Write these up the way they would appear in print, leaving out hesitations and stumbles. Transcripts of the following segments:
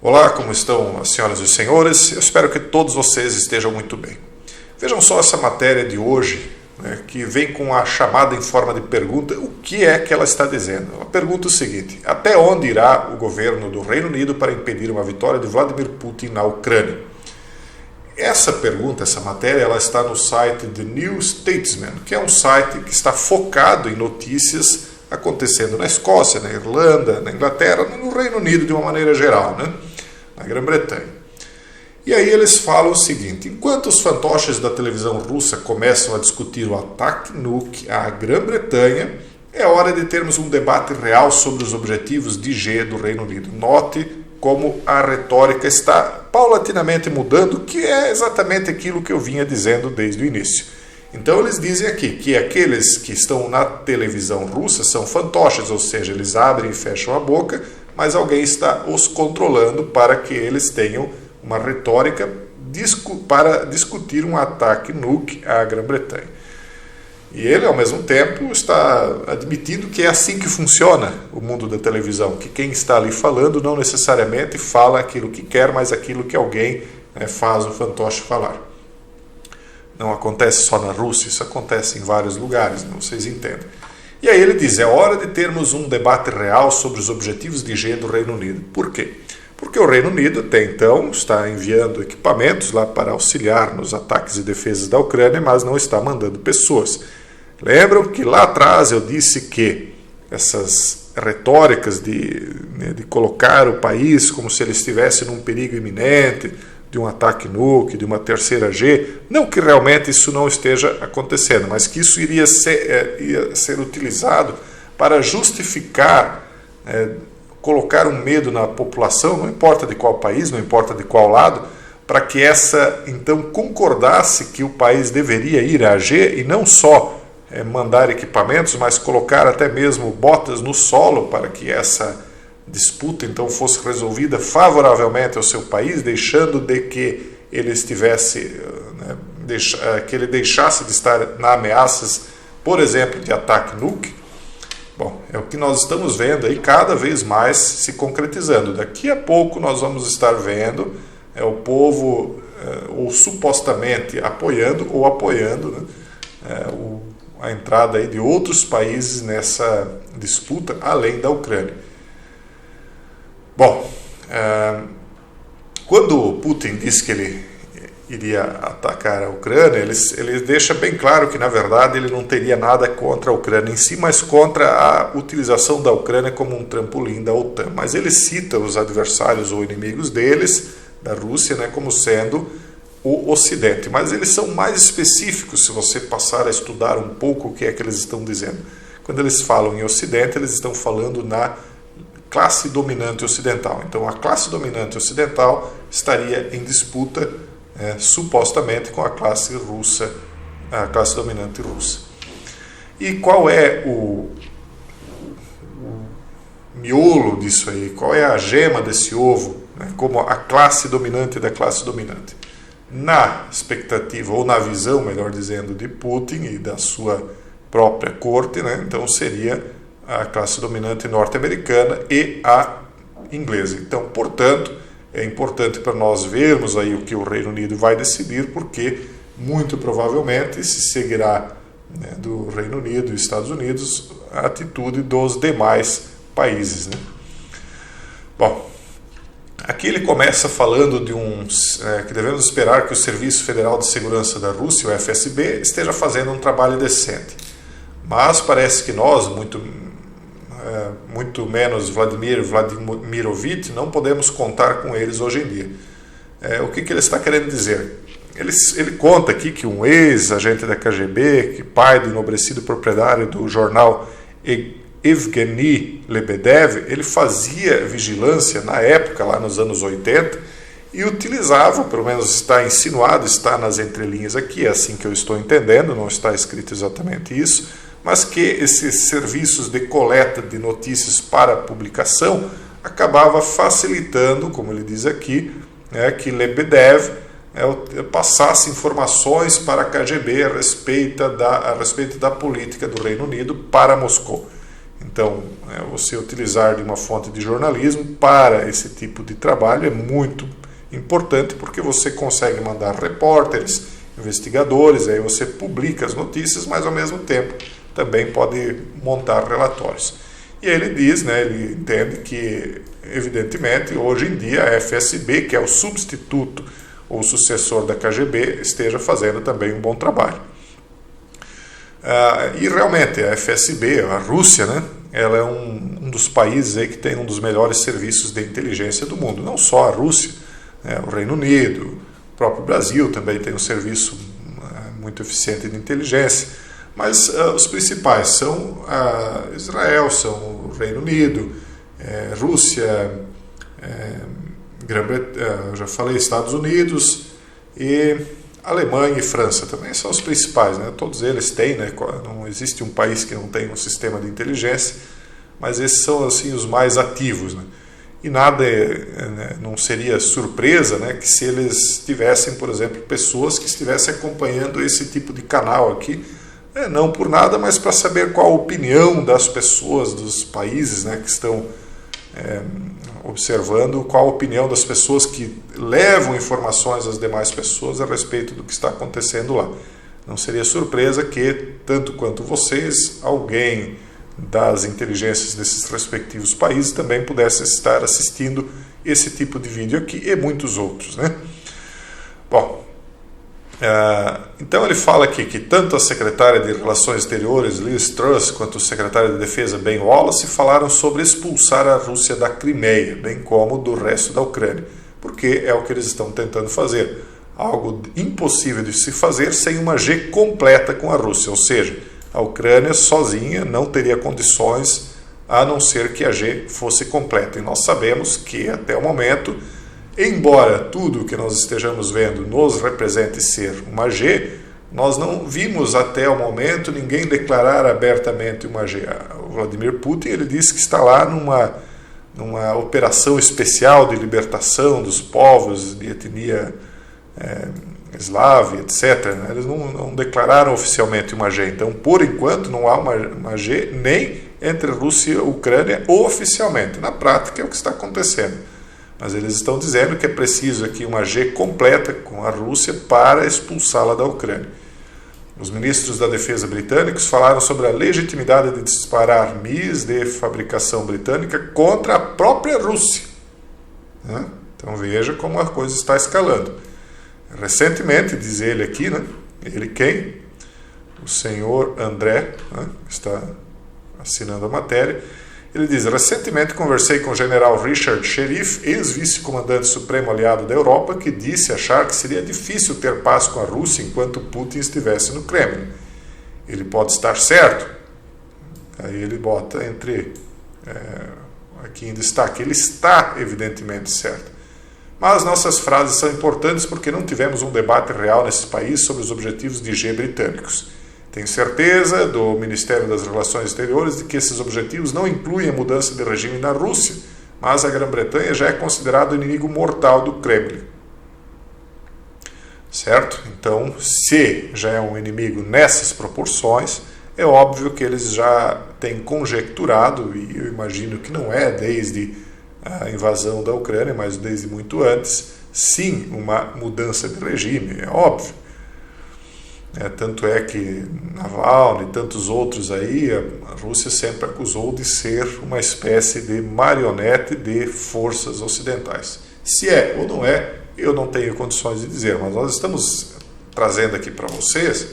Olá, como estão as senhoras e os senhores? Eu espero que todos vocês estejam muito bem. Vejam só essa matéria de hoje, que vem com a chamada em forma de pergunta. O que é que ela está dizendo? Ela pergunta o seguinte: até onde irá o governo do Reino Unido para impedir uma vitória de Vladimir Putin na Ucrânia? Essa pergunta, essa matéria, ela está no site The New Statesman, que é um site que está focado em notícias acontecendo na Escócia, na Irlanda, na Inglaterra, no Reino Unido de uma maneira geral, na Grã-Bretanha. E aí eles falam o seguinte: enquanto os fantoches da televisão russa começam a discutir o ataque nuke à Grã-Bretanha, é hora de termos um debate real sobre os objetivos de G do Reino Unido. Note como a retórica está paulatinamente mudando, que é exatamente aquilo que eu vinha dizendo desde o início. Então eles dizem aqui que aqueles que estão na televisão russa são fantoches, ou seja, eles abrem e fecham a boca, mas alguém está os controlando para que eles tenham uma retórica para discutir um ataque nuke à Grã-Bretanha. E ele, ao mesmo tempo, está admitindo que é assim que funciona o mundo da televisão, que quem está ali falando não necessariamente fala aquilo que quer, mas aquilo que alguém faz o fantoche falar. Não acontece só na Rússia, isso acontece em vários lugares, vocês entendem. E aí ele diz: é hora de termos um debate real sobre os objetivos de G do Reino Unido. Por quê? Porque o Reino Unido até então está enviando equipamentos lá para auxiliar nos ataques e defesas da Ucrânia, mas não está mandando pessoas. Lembram que lá atrás eu disse que essas retóricas de colocar o país como se ele estivesse num perigo iminente, de um ataque nuke, de uma terceira G, não que realmente isso não esteja acontecendo, mas que isso iria ser utilizado para justificar, colocar um medo na população, não importa de qual país, não importa de qual lado, para que essa então concordasse que o país deveria ir à G e não só mandar equipamentos, mas colocar até mesmo botas no solo para que essa disputa então fosse resolvida favoravelmente ao seu país, deixando de que ele estivesse, que ele deixasse de estar na ameaças, por exemplo, de ataque nuke. Bom, é o que nós estamos vendo aí cada vez mais se concretizando. Daqui a pouco nós vamos estar vendo o povo ou supostamente apoiando ou apoiando a entrada aí de outros países nessa disputa além da Ucrânia. Bom, quando Putin disse que ele iria atacar a Ucrânia, ele deixa bem claro que, na verdade, ele não teria nada contra a Ucrânia em si, mas contra a utilização da Ucrânia como um trampolim da OTAN. Mas ele cita os adversários ou inimigos deles, da Rússia, como sendo o Ocidente. Mas eles são mais específicos se você passar a estudar um pouco o que é que eles estão dizendo. Quando eles falam em Ocidente, eles estão falando na classe dominante ocidental. Então, a classe dominante ocidental estaria em disputa, supostamente, com a classe russa, a classe dominante russa. E qual é o miolo disso aí? Qual é a gema desse ovo, como a classe dominante da classe dominante? Na expectativa, ou na visão, melhor dizendo, de Putin e da sua própria corte, então seria a classe dominante norte-americana e a inglesa. Então, portanto, é importante para nós vermos aí o que o Reino Unido vai decidir, porque muito provavelmente se seguirá do Reino Unido e Estados Unidos a atitude dos demais países. Bom, aqui ele começa falando de que devemos esperar que o Serviço Federal de Segurança da Rússia, o FSB, esteja fazendo um trabalho decente. Mas parece que nós, muito menos Vladimirovich, não podemos contar com eles hoje em dia. O que ele está querendo dizer? Ele conta aqui que um ex-agente da KGB, que pai do enobrecido proprietário do jornal Evgeny Lebedev, ele fazia vigilância na época, lá nos anos 80, e utilizava, pelo menos está insinuado, está nas entrelinhas aqui, é assim que eu estou entendendo, não está escrito exatamente isso, mas que esses serviços de coleta de notícias para publicação acabava facilitando, como ele diz aqui, que Lebedev passasse informações para a KGB a respeito da política do Reino Unido para Moscou. Então, você utilizar de uma fonte de jornalismo para esse tipo de trabalho é muito importante, porque você consegue mandar repórteres, investigadores, aí você publica as notícias, mas ao mesmo tempo também pode montar relatórios. E aí ele diz, ele entende que, evidentemente, hoje em dia a FSB, que é o substituto ou sucessor da KGB, esteja fazendo também um bom trabalho. E realmente a FSB, a Rússia, ela é um dos países aí que tem um dos melhores serviços de inteligência do mundo. Não só a Rússia, o Reino Unido, o próprio Brasil também tem um serviço muito eficiente de inteligência, mas os principais são Israel, são o Reino Unido, Rússia, Grã-Bretanha, já falei, Estados Unidos, e Alemanha e França também são os principais, Todos eles têm, não existe um país que não tenha um sistema de inteligência, mas esses são assim os mais ativos, E nada não seria surpresa, que se eles tivessem, por exemplo, pessoas que estivessem acompanhando esse tipo de canal aqui, não por nada, mas para saber qual a opinião das pessoas, dos países, que estão observando, qual a opinião das pessoas que levam informações às demais pessoas a respeito do que está acontecendo lá. Não seria surpresa que, tanto quanto vocês, alguém das inteligências desses respectivos países também pudesse estar assistindo esse tipo de vídeo aqui e muitos outros, Bom, então ele fala aqui que tanto a secretária de Relações Exteriores, Liz Truss, quanto o secretário de Defesa, Ben Wallace, falaram sobre expulsar a Rússia da Crimeia, bem como do resto da Ucrânia, porque é o que eles estão tentando fazer. Algo impossível de se fazer sem uma G completa com a Rússia, ou seja, a Ucrânia sozinha não teria condições a não ser que a G fosse completa. E nós sabemos que até o momento, embora tudo que nós estejamos vendo nos represente ser uma G, nós não vimos até o momento ninguém declarar abertamente uma G. O Vladimir Putin ele disse que está lá numa operação especial de libertação dos povos de etnia eslave, etc. Eles não declararam oficialmente uma G. Então, por enquanto, não há uma G nem entre Rússia e Ucrânia oficialmente. Na prática, é o que está acontecendo. Mas eles estão dizendo que é preciso aqui uma G completa com a Rússia para expulsá-la da Ucrânia. Os ministros da Defesa britânicos falaram sobre a legitimidade de disparar mísseis de fabricação britânica contra a própria Rússia. Então veja como a coisa está escalando. Recentemente, diz ele aqui, ele quem? O senhor André, está assinando a matéria. Ele diz: recentemente conversei com o general Richard Sherif, ex-vice-comandante supremo aliado da Europa, que disse achar que seria difícil ter paz com a Rússia enquanto Putin estivesse no Kremlin. Ele pode estar certo. Aí ele bota aqui em destaque, ele está evidentemente certo. Mas nossas frases são importantes porque não tivemos um debate real nesse país sobre os objetivos de G britânicos. Tenho certeza do Ministério das Relações Exteriores de que esses objetivos não incluem a mudança de regime na Rússia, mas a Grã-Bretanha já é considerado o inimigo mortal do Kremlin. Certo? Então, se já é um inimigo nessas proporções, é óbvio que eles já têm conjecturado, e eu imagino que não é desde a invasão da Ucrânia, mas desde muito antes, sim, uma mudança de regime, é óbvio. Tanto é que Navalny e tantos outros aí, a Rússia sempre acusou de ser uma espécie de marionete de forças ocidentais. Se é ou não é, eu não tenho condições de dizer, mas nós estamos trazendo aqui para vocês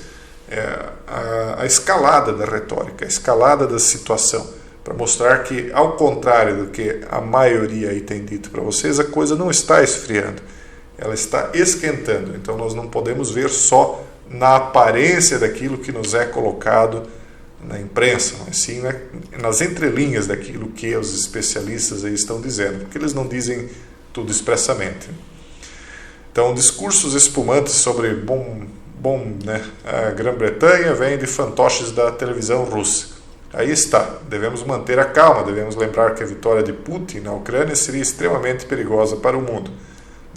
a escalada da retórica, a escalada da situação, para mostrar que, ao contrário do que a maioria aí tem dito para vocês, a coisa não está esfriando, ela está esquentando. Então nós não podemos ver só na aparência daquilo que nos é colocado na imprensa, mas sim nas entrelinhas daquilo que os especialistas aí estão dizendo, porque eles não dizem tudo expressamente. Então, discursos espumantes sobre a Grã-Bretanha vêm de fantoches da televisão russa. Aí está, devemos manter a calma, devemos lembrar que a vitória de Putin na Ucrânia seria extremamente perigosa para o mundo.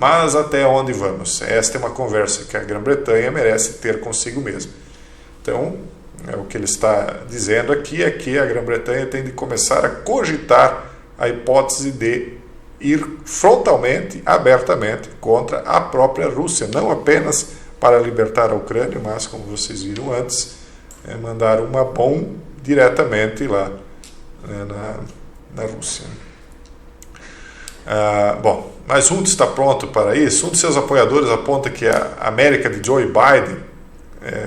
Mas até onde vamos? Esta é uma conversa que a Grã-Bretanha merece ter consigo mesma. Então, O que ele está dizendo aqui é que a Grã-Bretanha tem de começar a cogitar a hipótese de ir frontalmente, abertamente, contra a própria Rússia, não apenas para libertar a Ucrânia, mas, como vocês viram antes, mandar uma bomba diretamente lá, né, na Rússia. Bom, mas Rutte está pronto para isso. Um de seus apoiadores aponta que a América de Joe Biden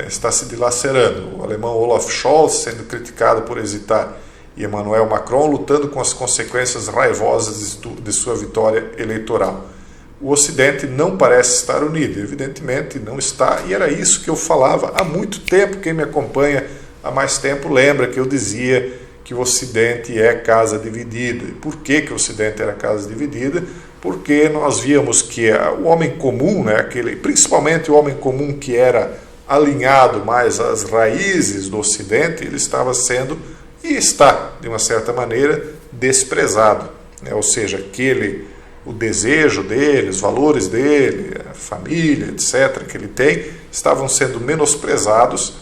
está se dilacerando. O alemão Olaf Scholz sendo criticado por hesitar e Emmanuel Macron lutando com as consequências raivosas de sua vitória eleitoral. O Ocidente não parece estar unido, evidentemente não está, e era isso que eu falava há muito tempo. Quem me acompanha há mais tempo lembra que eu dizia que o Ocidente é casa dividida. E por que o Ocidente era casa dividida? Porque nós víamos que o homem comum, né, principalmente o homem comum que era alinhado mais às raízes do Ocidente, ele estava sendo, e está, de uma certa maneira, desprezado. Né? Ou seja, o desejo dele, os valores dele, a família, etc., que ele tem, estavam sendo menosprezados,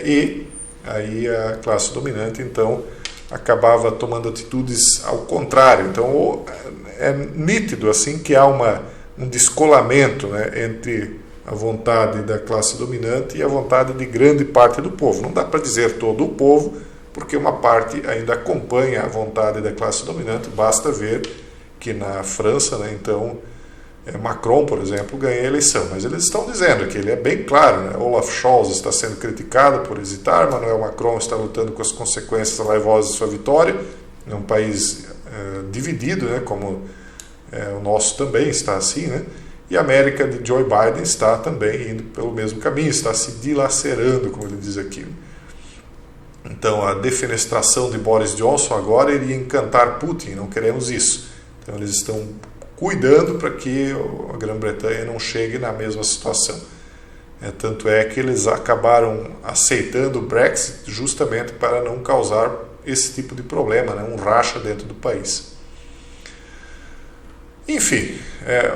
e aí a classe dominante, então, acabava tomando atitudes ao contrário. Então, é nítido assim que há um descolamento, né, entre a vontade da classe dominante e a vontade de grande parte do povo. Não dá para dizer todo o povo, porque uma parte ainda acompanha a vontade da classe dominante. Basta ver que na França, né, então, Macron, por exemplo, ganha a eleição. Mas eles estão dizendo que ele é bem claro, né? Olaf Scholz está sendo criticado por hesitar, Emmanuel Macron está lutando com as consequências raivosas de sua vitória. É um país dividido, né, como o nosso também está assim, né? E a América de Joe Biden está também indo pelo mesmo caminho, está se dilacerando, como ele diz aqui. Então, a defenestração de Boris Johnson agora iria encantar Putin, não queremos isso. Então, eles estão cuidando para que a Grã-Bretanha não chegue na mesma situação. Tanto é que eles acabaram aceitando o Brexit justamente para não causar esse tipo de problema, né? Um racha dentro do país. Enfim,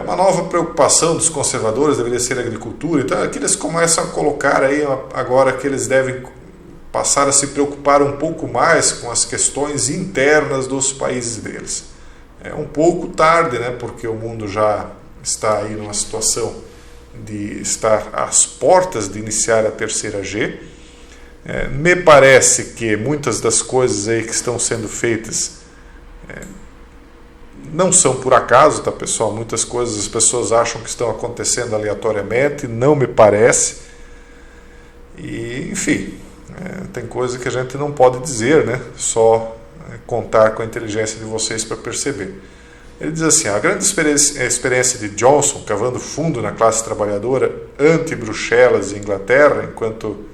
uma nova preocupação dos conservadores deveria ser a agricultura. Então aqui eles começam a colocar aí agora que eles devem passar a se preocupar um pouco mais com as questões internas dos países deles. É um pouco tarde, né, porque o mundo já está aí numa situação de estar às portas de iniciar a terceira G. Me parece que muitas das coisas aí que estão sendo feitas não são por acaso, tá, pessoal? Muitas coisas as pessoas acham que estão acontecendo aleatoriamente, não me parece. E, enfim, tem coisa que a gente não pode dizer, né? Só contar com a inteligência de vocês para perceber. Ele diz assim: a grande experiência de Johnson, cavando fundo na classe trabalhadora, anti-Bruxelas e Inglaterra, enquanto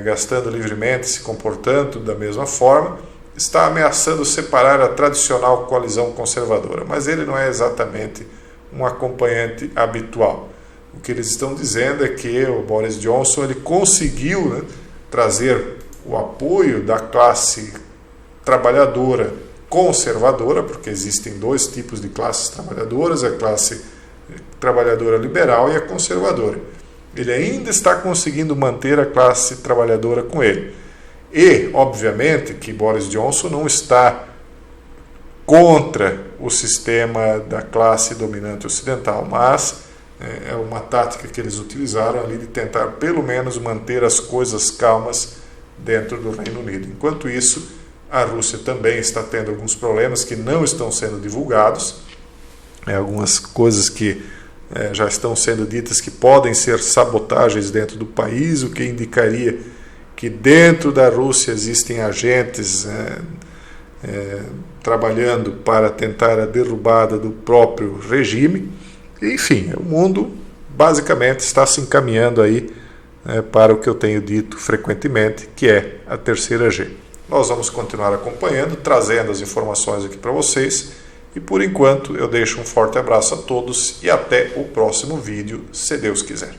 gastando livremente e se comportando da mesma forma, está ameaçando separar a tradicional coalizão conservadora, mas ele não é exatamente um acompanhante habitual. O que eles estão dizendo é que o Boris Johnson ele conseguiu, né, trazer o apoio da classe trabalhadora conservadora, porque existem dois tipos de classes trabalhadoras, a classe trabalhadora liberal e a conservadora. Ele ainda está conseguindo manter a classe trabalhadora com ele. E, obviamente, que Boris Johnson não está contra o sistema da classe dominante ocidental, mas é uma tática que eles utilizaram ali de tentar, pelo menos, manter as coisas calmas dentro do Reino Unido. Enquanto isso, a Rússia também está tendo alguns problemas que não estão sendo divulgados, algumas coisas que já estão sendo ditas que podem ser sabotagens dentro do país, o que indicaria que dentro da Rússia existem agentes trabalhando para tentar a derrubada do próprio regime. Enfim, o mundo basicamente está se encaminhando aí para o que eu tenho dito frequentemente, que é a terceira G. Nós vamos continuar acompanhando, trazendo as informações aqui para vocês, e por enquanto eu deixo um forte abraço a todos e até o próximo vídeo, se Deus quiser.